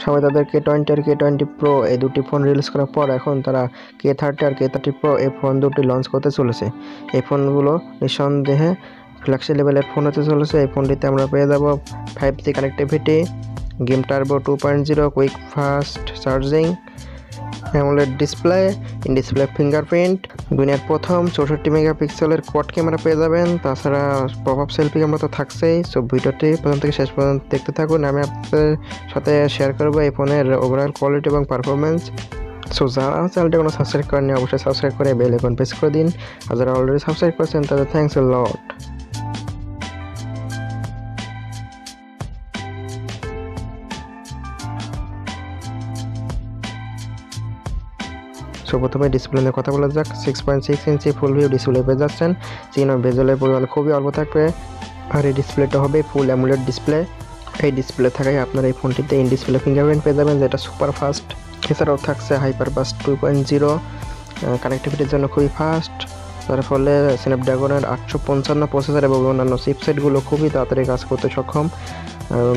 সবাই তাদের K20 আর K20 Pro এই দুটি ফোন রিলিজ করার পর এখন তারা K30 আর K30 Pro এই ফোন দুটি লঞ্চ করতে চলেছে। এই ফোনগুলো নিঃসন্দেহে ফ্ল্যাগশিপ লেভেলের ফোন হতে চলেছে। এই ফোনটিতে আমরা পেয়ে যাব 5G connectivity, game turbo 2.0, quick fast charging, AMOLED display, in display fingerprint, দুনিয়ার প্রথম 64 মেগাপিক্সেলের কোয়াড ক্যামেরা পেয়ে যাবেন। তাছাড়া পপ আপ সেলফি ক্যামেরা তো থাকছেই। সব ভিডিওটি প্রথম থেকে শেষ পর্যন্ত দেখতে থাকুন। আমি আপনাদের সাথে শেয়ার করবো এই ফোনের ওভারঅল কোয়ালিটি এবং পারফরমেন্স। সো যারা চ্যানেলটি কোনো সাবস্ক্রাইব করেনি অবশ্যই সাবস্ক্রাইব করে বেল আইকন প্রেস করে দিন। আর যারা অলরেডি সাবস্ক্রাইব করেছেন তাদের থ্যাঙ্কস এ লট। সো প্রথমে ডিসপ্লে নিয়ে কথা বলা যাক। 6.6 ইঞ্চি ফুল ভিউ ডিসপ্লে পেয়ে যাচ্ছেন। চিহ্ন বেজলের পরিমাণ খুবই অল্প থাকবে। আর এই ডিসপ্লেটা হবে ফুল অ্যামোলেড ডিসপ্লে। এই ডিসপ্লে থাকায় আপনার এই ফোনটিতে ইন ডিসপ্লে ফিঙ্গারপ্রিন্ট পেয়ে যাবেন, যেটা সুপার ফাস্ট। এছাড়াও থাকছে হাইপার ফাস্ট 2.0, কানেক্টিভিটির জন্য খুবই ফাস্ট, যার ফলে স্ন্যাপড্রাগনের 855 প্রসেসর এবং অন্যান্য চিপসেটগুলো খুবই তাড়াতাড়ি কাজ করতে সক্ষম।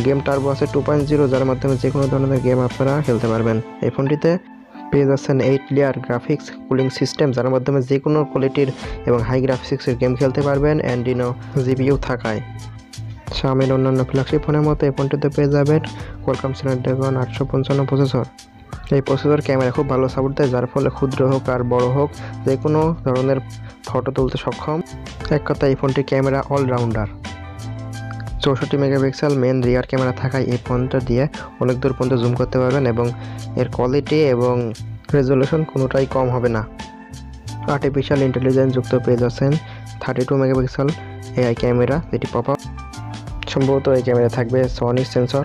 গেম টার্বো আছে 2.0, যার মাধ্যমে যে কোনো ধরনের গেম আপনারা খেলতে পারবেন। এই ফোনটিতে পেয়ে যাচ্ছেন 8 লেয়ার গ্রাফিক্স কুলিং সিস্টেম, যার মাধ্যমে যে কোনো কোয়ালিটির এবং হাই গ্রাফিক্সের গেম খেলতে পারবেন। অ্যান্ডিনো জিপিইউ থাকায় Xiaomiর অন্যান্য ফ্ল্যাগশিপ ফোনের মতো এই ফোনটিতে পেয়ে যাবেন কোয়ালকম স্ন্যাপড্রাগন 855 প্রসেসর। এই প্রসেসর ক্যামেরা খুব ভালো সাপোর্ট দেয়, যার ফলে ক্ষুদ্র হোক আর বড় হোক যে কোনো ধরনের ফটো তুলতে সক্ষম। এক কথা এই ফোনটির camera allrounder. 64 megapixel main rear camera থাকায় এই ফোনটা দিয়ে অনেক দূর পর্যন্ত জুম করতে পারবেন এবং এর কোয়ালিটি এবং রেজলিউশন কোনোটাই কম হবে না। আর্টিফিশিয়াল ইন্টেলিজেন্স যুক্ত পেয়ে যাচ্ছেন 32 মেগাপিক্সেল এআই ক্যামেরা, যেটি পপ আপ। সম্ভবত এই ক্যামেরা থাকবে সনির সেন্সর,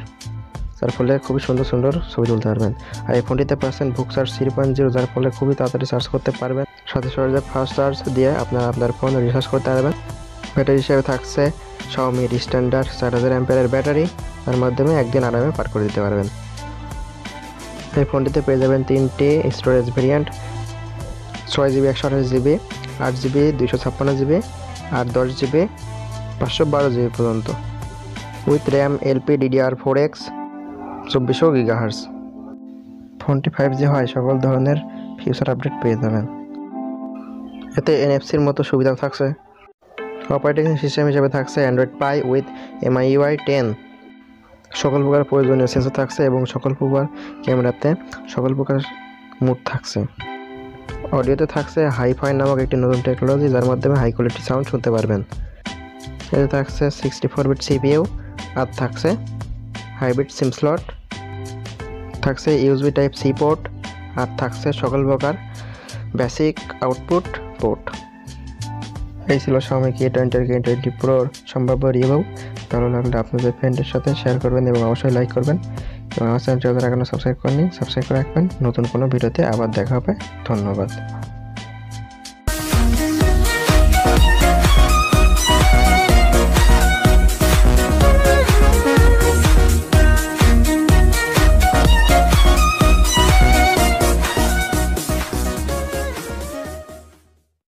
যার ফলে খুবই সুন্দর সুন্দর ছবি তুলতে পারবেন। আর এই ফোনটিতে পাচ্ছেন বুক চার্জ 3.0, যার ফলে খুবই তাড়াতাড়ি চার্জ করতে পারবেন। সাথে সাথে ফাস্ট চার্জ দিয়ে আপনার ফোন রিচার্জ করতে পারবেন। ব্যাটারি হিসেবে থাকছে Xiaomi স্ট্যান্ডার্ড 4000 অ্যাম্পিয়ারের ব্যাটারি, তার মাধ্যমে একদিন আরামে পার করে দিতে পারবেন। এই ফোনটিতে পেয়ে যাবেন 3টি storage variant, 6GB 128GB, 8GB 256GB, আর 10GB 512GB পর্যন্ত, উইথ র্যাম LPDDR4X 2400 GHz। ফোনটি 5G হয় সকল ধরনের ফিউচার আপডেট পেয়ে যাবেন। এতে NFC-র মতো সুবিধাও থাকছে। অপারেটিং সিস্টেম হিসেবে থাকছে অ্যান্ড্রয়েড পাই উইথ MIUI 10। সকল প্রকার প্রয়োজনীয় সেন্সর থাকছে এবং সকল প্রকার ক্যামেরাতে সকল প্রকার মুড থাকছে। অডিওতে থাকছে হাইফাই নামক একটি নতুন টেকনোলজি, যার মাধ্যমে হাই কোয়ালিটি সাউন্ড শুনতে পারবেন। এতে থাকছে 64-বিট CPU, আর থাকছে হাইব্রিড সিম স্লট, থাকছে USB Type-C পোর্ট, আর থাকছে সকল প্রকার বেসিক আউটপুট পোর্ট। এই ছিল Xiaomi K20 আর K20 Pro সম্ভাব্য রিভিউ। ভালো লাগলে আপনাদের ফ্রেন্ডের সাথে শেয়ার করবেন এবং অবশ্যই লাইক করবেন। এবং আমার চ্যানেলটি যারা এখনো সাবস্ক্রাইব করেননি সাবস্ক্রাইব করে রাখবেন। নতুন কোনো ভিডিওতে আবার দেখা হবে। ধন্যবাদ।